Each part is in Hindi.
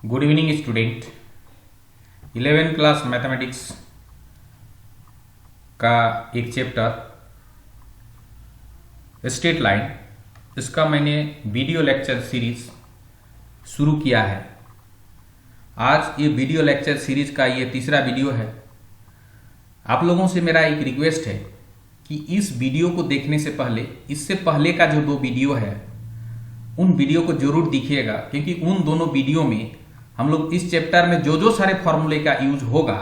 Good evening student. 11th class mathematics का एक चैप्टर स्ट्रेट लाइन, इसका मैंने वीडियो लेक्चर सीरीज शुरू किया है। आज ये वीडियो लेक्चर सीरीज का ये तीसरा वीडियो है। आप लोगों से मेरा एक रिक्वेस्ट है कि इस वीडियो को देखने से पहले, इससे पहले का जो 2 वीडियो है उन वीडियो को जरूर देखिएगा, क्योंकि उन दोनों वीडियो में हम लोग इस चैप्टर में जो सारे फॉर्मूले का यूज होगा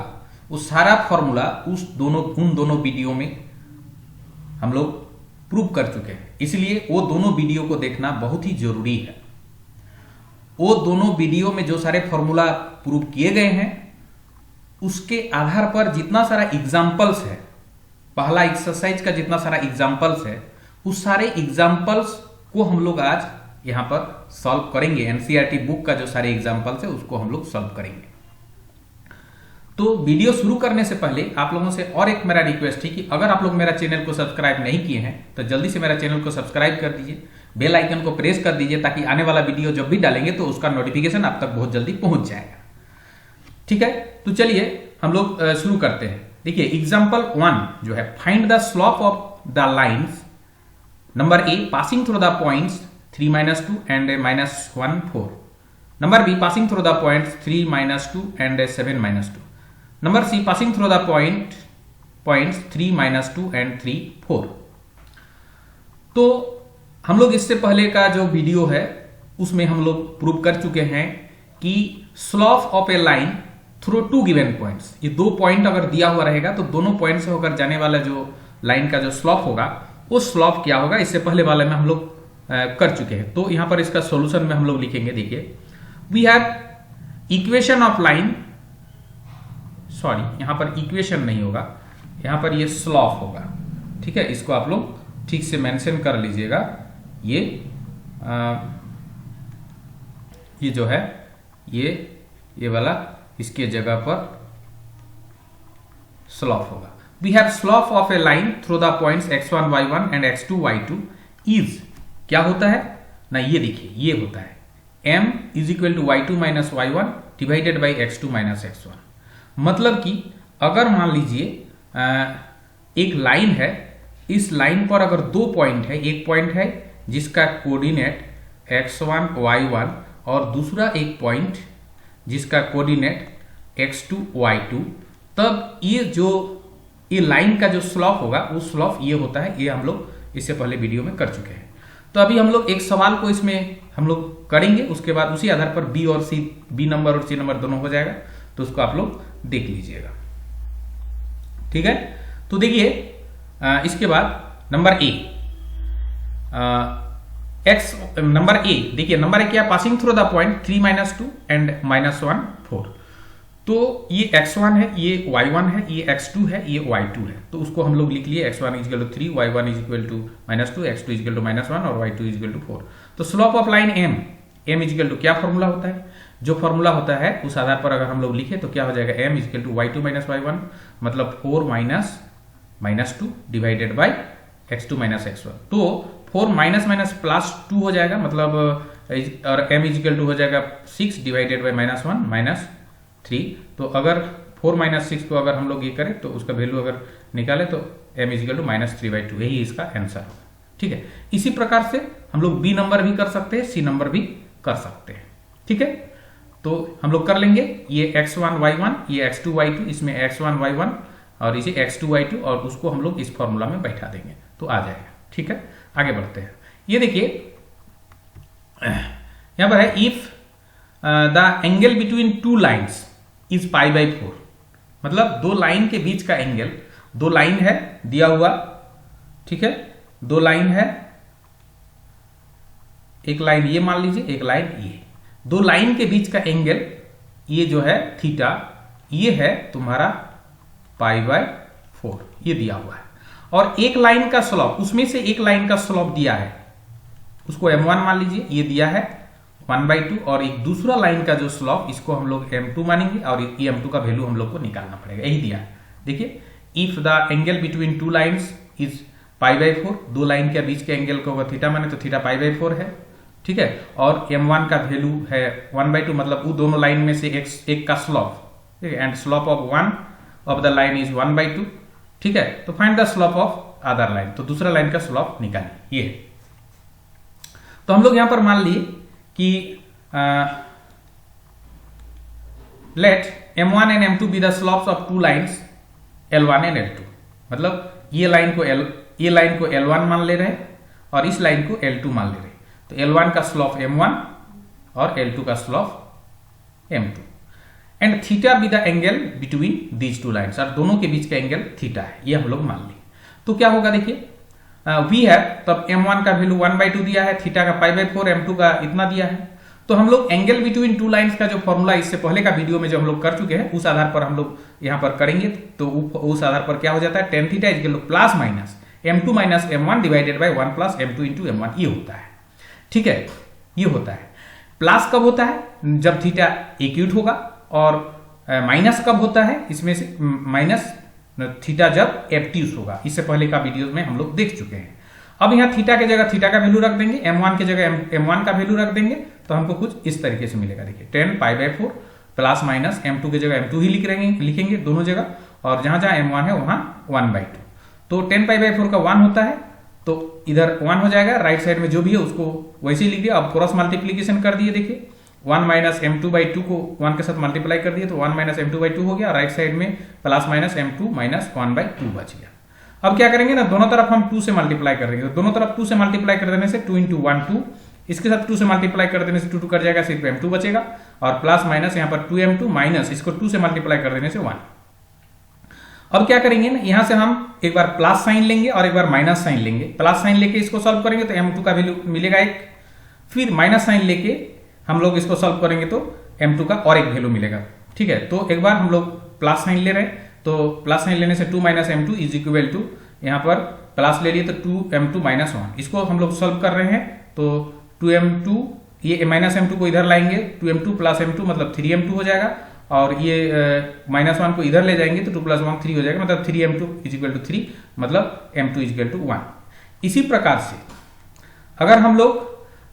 वो सारा फॉर्मूला उन दोनों वीडियो में हम लोग प्रूव कर चुके हैं। इसलिए वो दोनों वीडियो को देखना बहुत ही जरूरी है। वो दोनों वीडियो में जो सारे फॉर्मूला प्रूव किए गए हैं उसके आधार पर जितना सारा एग्जाम्पल्स है, पहला एक्सरसाइज का जितना सारा एग्जाम्पल्स है, उस सारे एग्जाम्पल्स को हम लोग आज यहां पर सॉल्व करेंगे। एनसीईआरटी बुक का जो सारे एग्जाम्पल्स है उसको हम लोग सॉल्व करेंगे। तो वीडियो शुरू करने से पहले आप लोगों से और एक मेरा रिक्वेस्ट है कि अगर आप लोग मेरा चैनल को सब्सक्राइब नहीं किए हैं तो जल्दी से मेरा चैनल को सब्सक्राइब कर दीजिए, बेल आइकन को प्रेस कर दीजिए, ताकि आने वाला वीडियो जब भी डालेंगे तो उसका नोटिफिकेशन आप तक बहुत जल्दी पहुंच जाएगा। ठीक है, तो चलिए हम लोग शुरू करते हैं। देखिए एग्जाम्पल 1 जो है, find the slope of the lines number a passing through the points 3 - 2 and -1 4. Number B passing through the points 3 - 2 and 7 - 2. Number C passing through the points 3 - 2 and 3 4. तो हम लोग इससे पहले का जो वीडियो है उसमें हम लोग प्रूव कर चुके हैं कि slope of a line through 2 given points, ये 2 पॉइंट अगर दिया हुआ रहेगा तो दोनों पॉइंट से होकर जाने वाला जो लाइन का जो स्लोप होगा वो स्लोप क्या होगा, इससे पहले वाले में हम लोग कर चुके हैं। तो यहां पर इसका सॉल्यूशन में हम लोग लिखेंगे। देखिए we have equation of line, sorry यहां पर इक्वेशन नहीं होगा, यहां पर ये स्लोप होगा। ठीक है, इसको आप लोग ठीक से मेंशन कर लीजिएगा। ये जो है ये वाला इसके जगह पर स्लोप होगा। We have slope of a line through the points x1 y1 and x2 y2 is, क्या होता है ना, ये देखिए ये होता है m is equal to y2 - y1 divided by x2 - x1। मतलब कि अगर मान लीजिए एक लाइन है, इस लाइन पर अगर 2 पॉइंट है, एक पॉइंट है जिसका कोऑर्डिनेट x1 y1 और दूसरा एक पॉइंट जिसका कोऑर्डिनेट x2 y2, तब ये लाइन का जो स्लोप होगा वो स्लोप ये होता है। ये हम लोग इससे पहले वीडियो में कर चुके हैं। तो अभी हम लोग एक सवाल को इसमें हम लोग करेंगे, उसके बाद उसी आधार पर बी नंबर और सी नंबर दोनों हो जाएगा, तो उसको आप लोग देख लीजिएगा। ठीक है, तो देखिए इसके बाद नंबर ए देखिए नंबर ए क्या, passing through the point 3 - 2 and -1 4। तो ये x1 है, ये y1 है, ये x2 है, ये y2 है। तो उसको हम लोग लिख लिए x1 = 3, y1 = -2, x2 = -1 और y2 = 4। तो स्लोप ऑफ लाइन m = क्या फॉर्मूला होता है, जो फॉर्मूला होता है उस आधार पर अगर हम लोग लिखे तो क्या हो जाएगा, m = y2 - y1 मतलब 4 - -2 डिवाइडेड बाई x2 - x1। तो 4 - +2 हो जाएगा, मतलब और m = हो जाएगा 6 डिवाइडेड बाई -1 -3। तो अगर 4 - 6 को अगर हम लोग ये करें तो उसका वैल्यू अगर निकाले तो m = -3/2, यही इसका आंसर होगा। ठीक है, इसी प्रकार से हम लोग बी नंबर भी कर सकते हैं, सी नंबर भी कर सकते हैं। ठीक है, तो हम लोग कर लेंगे। ये x1 y1, ये x2 y2, इसमें x1 y1 और इसे x2 y2, और उसको हम लोग इस फॉर्मूला में बैठा देंगे तो आ जाएगा। ठीक है, आगे बढ़ते हैं। ये देखिए यहां पर है, if the angle between 2 lines is π/4, मतलब 2 लाइन के बीच का एंगल, 2 लाइन है दिया हुआ, ठीक है, 2 लाइन है, एक लाइन ये मान लीजिए, एक लाइन ये, 2 लाइन के बीच का एंगल ये जो है थीटा, ये है तुम्हारा π/4, ये दिया हुआ है। और एक लाइन का स्लोप, उसमें से एक लाइन का स्लोप दिया है, उसको m1 मान लीजिए, ये दिया है 1/2, और एक दूसरा लाइन का जो स्लोप इसको हम लोग m2 मानेंगे, और ये m2 का वैल्यू हम लोग को निकालना पड़ेगा, यही दिया है। देखिए if the angle between 2 lines is π/4, 2 line के बीच के एंगल को अगर थीटा माने तो थीटा π/4 है। ठीक है, और m1 का वैल्यू है 1/2, मतलब वो दोनों लाइन में से एक का स्लोप, ठीक है, and slope of one of the line is 1/2, ठीक है। तो find the slope of other line, तो दूसरा लाइन का स्लोप निकालिए, ये है। तो हम लोग यहां पर मान लिए कि let m1 and m2 be the slopes of two lines L1 and L2, मतलब ये लाइन को L1 मान ले रहे और इस लाइन को L2 मान ले रहे। तो L1 का स्लोप m1 और L2 का slope m2, and theta be the angle between these two lines, और दोनों के बीच का एंगल थीटा है, ये हम लोग मान लिए। तो क्या होगा देखिए, वी है तब m1 का वैल्यू 1/2 दिया है, थीटा का π/4, m2 का इतना दिया है। तो हम लोग एंगल बिटवीन टू लाइन्स का जो फॉर्मूला इससे पहले का वीडियो में जो हम लोग कर चुके हैं, उस आधार पर हम लोग यहां पर करेंगे। तो उस आधार पर क्या हो जाता है, tan theta equal two plus minus m2 minus m1 divided by 1 plus m2 into m1, ये होता है, ठीक है, ये होता है। प्लस कब होता है, जब थीटा एक्यूट होगा, और माइनस कब होता है, इसमें से माइनस थीटा जब एब्ट्यूस होगा। इससे पहले का वीडियो में हम लोग देख चुके हैं। अब यहाँ थीटा के जगह थीटा का वैल्यू रख देंगे, m1 के जगह m1 का वैल्यू रख देंगे, तो हमको कुछ इस तरीके से मिलेगा। देखिए tan π/4 प्लस माइनस m2 की जगह m2 ही लिखेंगे दोनों जगह, और जहां जहां m1 है वहां 1/2। तो tan π/4 का 1 होता है, तो इधर 1 हो जाएगा, राइट साइड में जो भी है उसको वैसे ही लिख दिया। अब क्रॉस मल्टीप्लीकेशन कर दिए, देखिए 1 माइनस m2/2 को 1 के साथ मल्टीप्लाई कर दिए, तो 1 माइनस m2/2 हो गया, राइट साइड में प्लस माइनस m2 माइनस 1/2 बच गया। अब क्या करेंगे ना, दोनों तरफ हम 2 से मल्टीप्लाई कर देंगे, तो दोनों तरफ 2 से मल्टीप्लाई कर देने से 2 इंटू 1 2, इसके साथ 2 से मल्टीप्लाई कर देने से 2 2 कर जाएगा, सिर्फ m2 बचेगा, और प्लस माइनस यहाँ पर 2m2 माइनस इसको 2 से मल्टीप्लाई कर देने से 1। अब क्या करेंगे ना, यहां से हम एक बार प्लस साइन लेंगे और एक बार माइनस साइन लेंगे। प्लस साइन लेके इसको सॉल्व करेंगे तो m2 का वैल्यू मिलेगा 1, फिर माइनस साइन लेके हम लोग इसको सॉल्व करेंगे तो m2 का और एक वैल्यू मिलेगा, ठीक है। तो एक बार हम लोग प्लस साइन ले रहे हैं, तो प्लस साइन लेने से 2 minus m2 is equal to, यहाँ पर प्लस ले लिए तो 2m2 माइनस 1, इसको हम लोग सॉल्व कर रहे हैं। तो 2m2, ये माइनस m2 को इधर लाएंगे, 2m2 प्लस m2 मतलब 3m2 हो जाएगा, और ये माइनस 1 को इधर ले जाएंगे तो 2 प्लस 1 3 हो जाएगा, मतलब 3m2 इज इक्वल टू 3, मतलब m2 इज इक्वल टू 1। इसी प्रकार से अगर हम लोग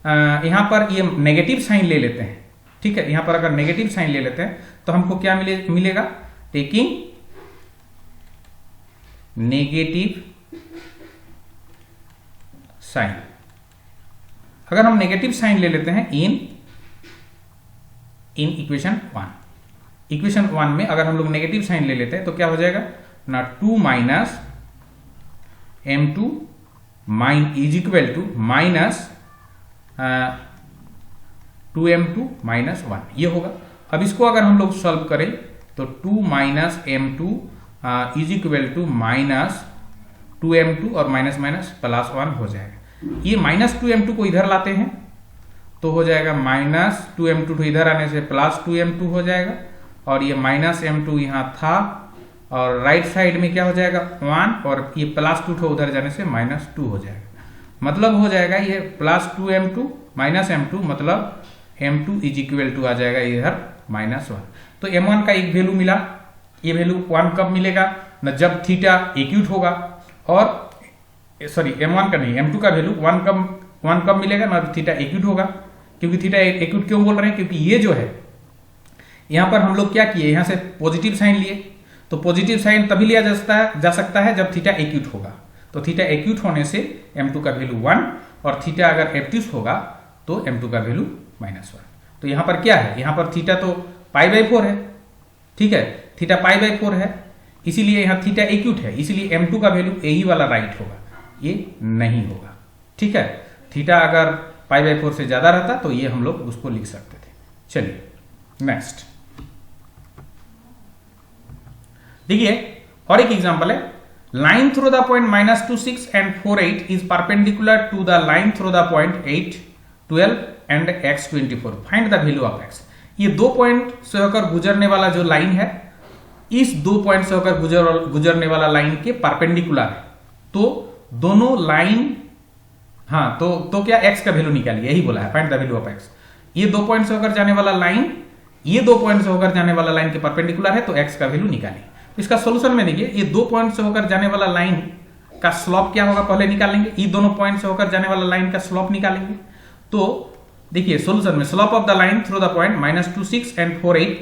यहां पर ये नेगेटिव साइन ले लेते हैं, ठीक है, यहां पर अगर नेगेटिव साइन ले लेते हैं तो हमको क्या मिलेगा, टेकिंग नेगेटिव साइन। अगर हम नेगेटिव साइन ले लेते हैं इन इक्वेशन 1, इक्वेशन 1 में अगर हम लोग नेगेटिव साइन ले लेते हैं तो क्या हो जाएगा ना, 2 minus m2 is equal to minus 2m2 minus 1, ये होगा। अब इसको अगर हम लोग सॉल्व करें तो 2 minus m2 is equal to minus 2m2 और माइनस माइनस प्लस 1 हो जाएगा। ये माइनस 2m2 को इधर लाते हैं तो हो जाएगा माइनस 2m2 इधर आने से प्लस 2m2 हो जाएगा, और ये माइनस m2 यहाँ था, और राइट साइड में क्या हो जाएगा 1, और ये प्लस 2 उधर जाने से माइनस 2 हो जाएगा, मतलब हो जाएगा ये प्लस 2m2 माइनस m2, मतलब m2 इज इक्वल टू आ जाएगा इधर माइनस 1। तो m1 का एक वैल्यू मिला, ये वैल्यू 1 कब मिलेगा ना, जब थीटा एक्यूट होगा, और सॉरी m1 का नहीं, m2 का वैल्यू 1 कब मिलेगा ना, थीटा एक्यूट होगा। क्योंकि थीटा एक्यूट क्यों बोल रहे हैं, क्योंकि ये जो है यहां पर हम लोग क्या किए, यहां से पॉजिटिव साइन लिए, तो पॉजिटिव साइन तभी लिया जा सकता है जब थीटा एक्यूट होगा। तो थीटा एक्यूट होने से m2 का वैल्यू 1, और थीटा अगर एब्ट्यूस होगा तो m2 का वैल्यू माइनस 1। तो यहां पर क्या है, यहां पर थीटा तो π/4 है, ठीक है, थीटा π/4 है, इसीलिए यहां थीटा एक्यूट है, इसीलिए m2 का वैल्यू यही वाला राइट होगा, ये नहीं होगा, ठीक है। थीटा अगर π/4 से ज्यादा रहता तो ये हम लोग उसको लिख सकते थे। चलिए नेक्स्ट देखिए, और एक एग्जांपल है, line through the point -2 6 and 4 8 is perpendicular to the line through the point 8 12 and x 24, find the value of x। ये 2 पॉइंट से होकर गुजरने वाला जो लाइन है, इस 2 पॉइंट से होकर गुजरने वाला लाइन के परपेंडिकुलर है, तो दोनों लाइन, हाँ तो क्या x का वैल्यू निकालिए, यही बोला है, find the value of x। ये 2 पॉइंट से होकर जाने वाला लाइन, ये 2 पॉइंट से होकर जाने वाला लाइन के परपेंडिकुलर है, तो x का वैल्यू निकालिए। इसका सोल्यूशन में देखिए, ये 2 पॉइंट से होकर जाने वाला लाइन का स्लोप क्या होगा पहले निकालेंगे, ये दोनों पॉइंट से होकर जाने वाला लाइन का स्लोप निकालेंगे। तो देखिए सोल्यूशन में slope of the line through the point -2 6 and 4 8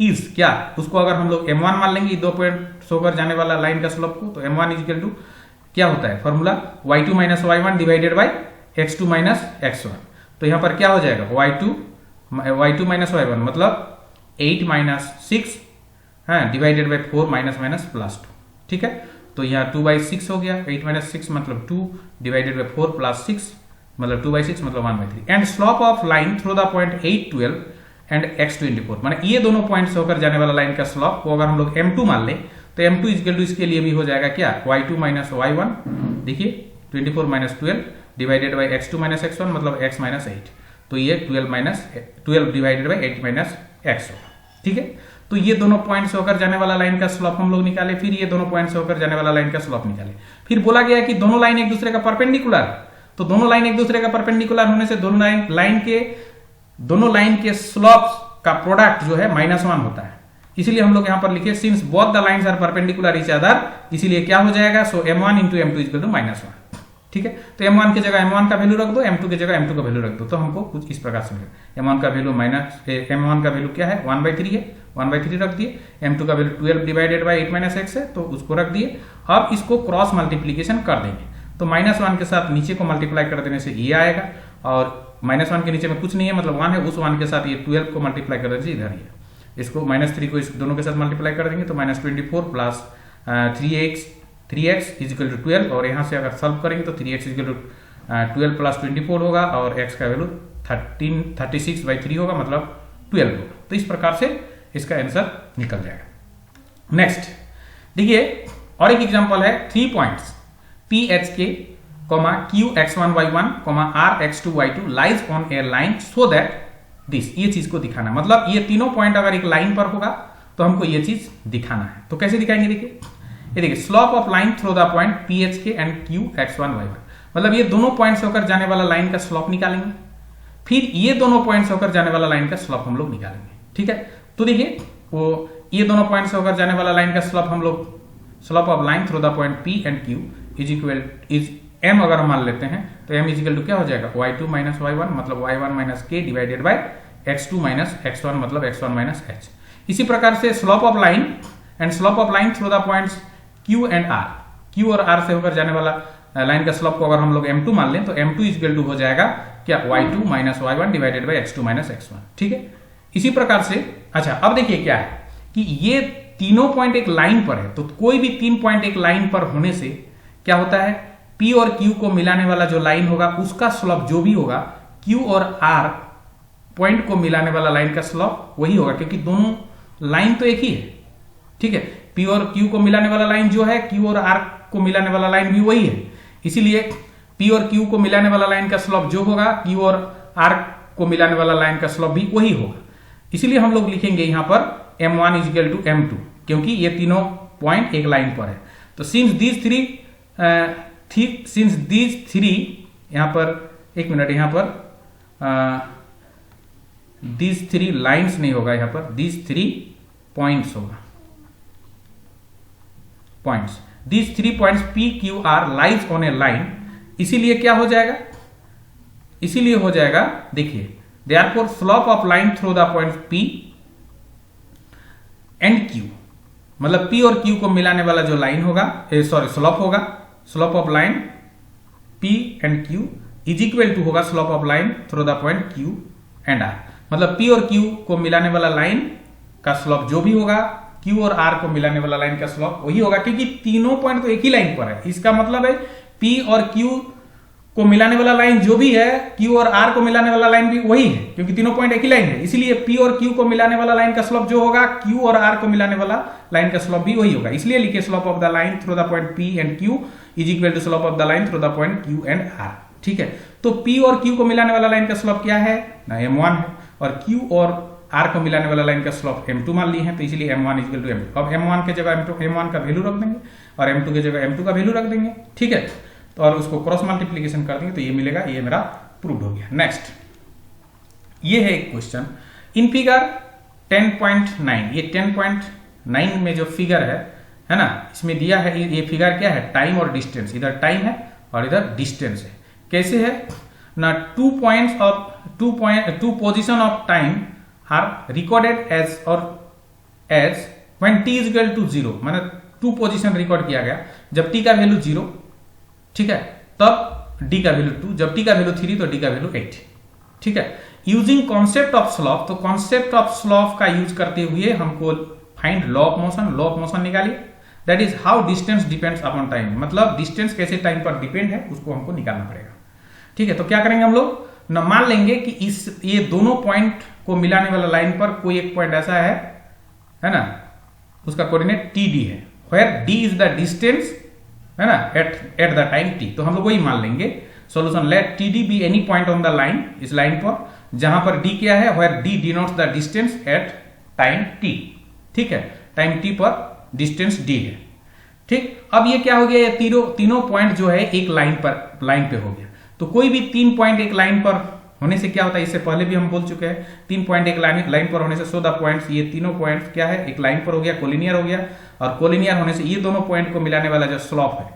is क्या, उसको अगर हम लोग m1 मान लेंगे 2 पॉइंट होकर जाने वाला लाइन का स्लोप को, तो m1 इक्वल टू क्या होता है formula y2 minus y1 divided by x2 minus x1। तो यहां पर क्या हो जाएगा y2 माइनस y1 मतलब 8 minus 6 divided by 4 minus plus 2। ठीक है, तो यहाँ 2/6 हो गया, 8 माइनस 6 मतलब 2 डिवाइडेड बाई 4 प्लस 6 मतलब 2/6 मतलब 1/3। And slope of line through the point 8 12 and x24, माने ये दोनों पॉइंट से होकर जाने वाला लाइन का स्लोप को अगर हम लोग m2 मान ले तो m2 इक्वल टू इसके लिए भी हो जाएगा क्या y2 माइनस y1, देखिए 24 minus 12 divided by x2 minus x1 मतलब x माइनस 8, तो ये 12 डिवाइडेड बाई 8 माइनस x होगा। ठीक है, तो ये दोनों पॉइंट से होकर जाने वाला लाइन का स्लोप हम लोग निकाले, फिर ये दोनों पॉइंट से होकर जाने वाला लाइन का स्लोप निकाले। फिर बोला गया कि दोनों लाइन एक दूसरे का परपेंडिकुलर, तो दोनों लाइन एक दूसरे का परपेंडिकुलर होने से दोनों लाइन के स्लोप का प्रोडक्ट जो है -1 होता है। इसीलिए हम लोग यहां पर लिखे since both the lines are perpendicular each other, इसीलिए क्या हो जाएगा, सो m1 into m2 equal to -1। ठीक है, तो m1 की जगह m1 का वैल्यू रख दो, m2 की जगह m2 का वैल्यू रख दो, तो हमको कुछ इस प्रकार से मिलेगा। m1 का वैल्यू क्या है 1/3 है, 1/3 रख दिए। m2 का value 12 divided by 8 minus x है, तो उसको रख दिए। अब इसको क्रॉस मल्टीप्लीकेशन कर देंगे, तो -1 के साथ नीचे को मल्टीप्लाई कर देने से ये आएगा, और -1 के नीचे में कुछ नहीं है मतलब 1 है, उस 1 के साथ ये 12 को मल्टीप्लाई कर देने से इधर ही है। इसको -3 को इस दोनों के साथ मल्टीप्लाई कर देंगे तो -24 plus 3x is equal to 12, और यहाँ से अगर सॉल्व करेंगे तो 3x is equal to 12 plus 24 होगा, और x का वैल्यू 36/3 होगा मतलब 12 होगा। तो इस प्रकार से इसका आंसर निकल जाएगा। नेक्स्ट देखिए और एक एग्जांपल है 3 points PHK, Qx1y1, Rx2y2 lies on A line so that this, ये चीज को दिखाना, मतलब ये तीनों पॉइंट अगर एक लाइन पर होगा तो हमको ये चीज दिखाना है। तो कैसे दिखाएंगे, देखिए ये देखिए slope of line through the point PHK and Qx1y1, मतलब ये दोनों पॉइंट से होकर जाने वाला लाइन का स्लोप निकालेंगे, फिर ये दोनों पॉइंट से होकर जाने वाला लाइन का स्लोप हम लोग निकालेंगे। ठीक है, तो देखिए वो ये दोनों पॉइंट से होकर जाने वाला लाइन का स्लोप हम लोग slope of line through the point P and Q is m अगर हम मान लेते हैं तो m इज इक्वल टू क्या हो जाएगा y2 माइनस y1 मतलब y1 minus k divided by x2 minus x1 मतलब x1 माइनस h। इसी प्रकार से slope of line and slope of line through the points q and r, q और r से होकर जाने वाला लाइन का स्लोप को अगर हम लोग m2 मान लें तो m2 इज इक्वल टू हो जाएगा क्या y2 minus y1 divided by x2 minus x1। ठीक है, इसी प्रकार से अच्छा अब देखिए क्या है कि ये तीनों पॉइंट एक लाइन पर है, तो कोई भी 3 पॉइंट एक लाइन पर होने से क्या होता है P और Q को मिलाने वाला जो लाइन होगा उसका स्लोप जो भी होगा Q और R पॉइंट को मिलाने वाला लाइन का स्लोप वही होगा, क्योंकि दोनों लाइन तो एक ही है। ठीक है, P और Q को मिलाने वाला लाइन जो है Q और R को मिलाने वाला लाइन भी वही है, इसीलिए P और Q को मिलाने वाला लाइन का स्लोप जो होगा Q और R को मिलाने वाला लाइन का स्लोप भी वही होगा। इसीलिए हम लोग लिखेंगे यहां पर m1 is equal to m2, क्योंकि ये तीनों पॉइंट एक लाइन पर है। तो सिंस दीज थ्री यहां पर एक मिनट, यहां पर दीज 3 लाइन्स नहीं होगा, यहां पर दीज 3 पॉइंट्स होगा, points these 3 points P Q R lies on A line, इसीलिए क्या हो जाएगा, इसीलिए हो जाएगा देखिए therefore slope of line through the point P and Q, मतलब P और Q को मिलाने वाला जो लाइन होगा स्लोप होगा, slope of line P and Q is equal to होगा slope of line through the point Q and R, मतलब P और Q को मिलाने वाला लाइन का स्लोप जो भी होगा Q और R को मिलाने वाला लाइन का स्लोप वही होगा, क्योंकि तीनों पॉइंट तो एक ही लाइन पर है। इसका मतलब है P और Q को मिलाने वाला लाइन जो भी है Q और R को मिलाने वाला लाइन भी वही है, क्योंकि तीनों पॉइंट एक ही लाइन है, इसीलिए P और Q को मिलाने वाला लाइन का स्लोप जो होगा Q और R को मिलाने वाला लाइन का स्लोप भी वही होगा। इसलिए लिखिए slope of the line through the point P and Q is equal to slope of the line through the point Q and R। ठीक है, तो P और Q को मिलाने वाला लाइन का स्लोप क्या है ना m1 है, और Q और R को मिलाने वाला लाइन का स्लोप m2 मान ली है, तो इसलिए m1 इक्वल टू m2। अब m1 के जगह m1 का वैल्यू रख देंगे और m2 के जगह m2 का वैल्यू रख देंगे। ठीक है, तो और उसको क्रॉस मल्टीप्लीकेशन कर देंगे तो ये मिलेगा, ये मेरा प्रूव हो गया। नेक्स्ट ये है एक क्वेश्चन इन फिगर 10.9, ये 10.9 में जो फिगर है ना, इसमें दिया है ये फिगर क्या है टाइम और डिस्टेंस, इधर टाइम है और इधर डिस्टेंस है। कैसे है ना, 2 points of two position of time are recorded as or as when t is equal to 0, माने 2 पोजीशन रिकॉर्ड किया गया जब t का वैल्यू 0, ठीक है, तब d का वैल्यू 2, जब t का वैल्यू 3 तो d का वैल्यू 8, ठीक है। यूजिंग कॉन्सेप्ट ऑफ स्लॉप, तो कॉन्सेप्ट ऑफ स्लॉप का यूज करते हुए हमको फाइंड लॉ ऑफ मोशन निकालिए। That is how distance depends upon time, मतलब डिस्टेंस कैसे टाइम पर डिपेंड है उसको हमको निकालना पड़ेगा, ठीक है। तो क्या करेंगे हम लोग न, मान लेंगे कि ये दोनों पॉइंट को मिलाने वाला लाइन पर कोई एक पॉइंट ऐसा है ना, उसका कोऑर्डिनेट टी डी है, where D is the distance, है ना, एट द टाइम टी। तो हम लोग वही मान लेंगे solution, let T D be any point on the line, इस लाइन पर जहां पर डी क्या है, where D denotes the distance at time T, ठीक है, टाइम टी पर डिस्टेंस डी है, ठीक। अब ये क्या हो गया, ये तीनों पॉइंट जो है एक लाइन पे हो गया। तो कोई भी 3 पॉइंट एक लाइन पर होने से क्या होता है, इससे पहले भी हम बोल चुके हैं, 3 पॉइंट एक लाइन पर होने से सो द पॉइंट्स, ये तीनों पॉइंट्स क्या है, एक लाइन पर हो गया, कोलिनियर हो गया, और कोलिनियर होने से ये दोनों पॉइंट को मिलाने वाला जो स्लॉप है,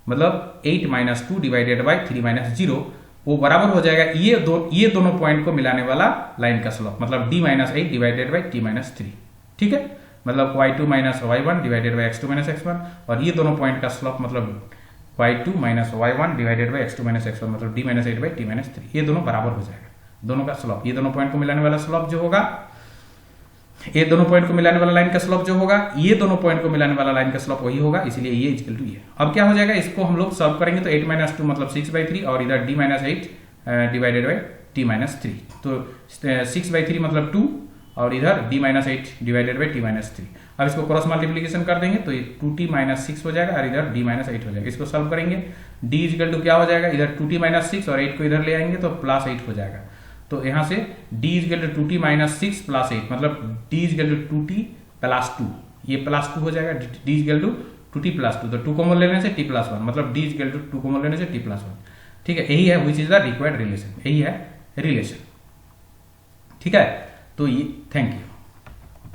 मतलब 8 - 2 डिवाइडेड बाई 3 - 0, वो बराबर हो जाएगा ये दोनों पॉइंट को मिलाने वाला लाइन का स्लॉप, मतलब d - 8 डिवाइडेड बाई t - 3, ठीक है, मतलब y2 - y1 divided by x2 - x1, और ये दोनों पॉइंट का स्लॉप मतलब y2 - y1 divided by x2 - x1, मतलब d - 8 बाई t - 3, ये दोनों बराबर हो जाएगा, दोनों का स्लॉप, ये दोनों पॉइंट को मिलाने वाला स्लॉप जो होगा, ये दोनों पॉइंट को मिलाने वाला लाइन का स्लॉप जो होगा, ये दोनों पॉइंट को मिलाने वाला लाइन का स्लॉप वही होगा, इसलिए ये इक्वल टू ये। अब क्या हो जाएगा, इसको हम लोग सॉल्व करेंगे तो 8 - 2 मतलब 6/3, और इधर d - 8 डिवाइडेड बाई t - 3, तो 6/3 मतलब 2, और इधर d - 8 डिवाइडेड बाई t - 3। अब इसको क्रॉस मल्टीप्लीकेशन कर देंगे तो ये 2t - 6 हो जाएगा, और इधर d - 8 हो जाएगा। इसको सॉल्व करेंगे, d इक्वल टू क्या हो जाएगा, इधर 2t - 6 और 8 को इधर ले आएंगे तो +8 हो जाएगा। तो यहां से d इक्वल टू 2t - 6 + 8, मतलब d इक्वल टू 2t + 2, ये +2 हो जाएगा, d इक्वल टू 2t + 2, तो 2 कॉमन लेने से t + 1, मतलब d इक्वल टू 2 कॉमन लेने से t + 1, ठीक है। यही है which is the required relation, यही है रिलेशन, ठीक है। तो ये थैंक यू।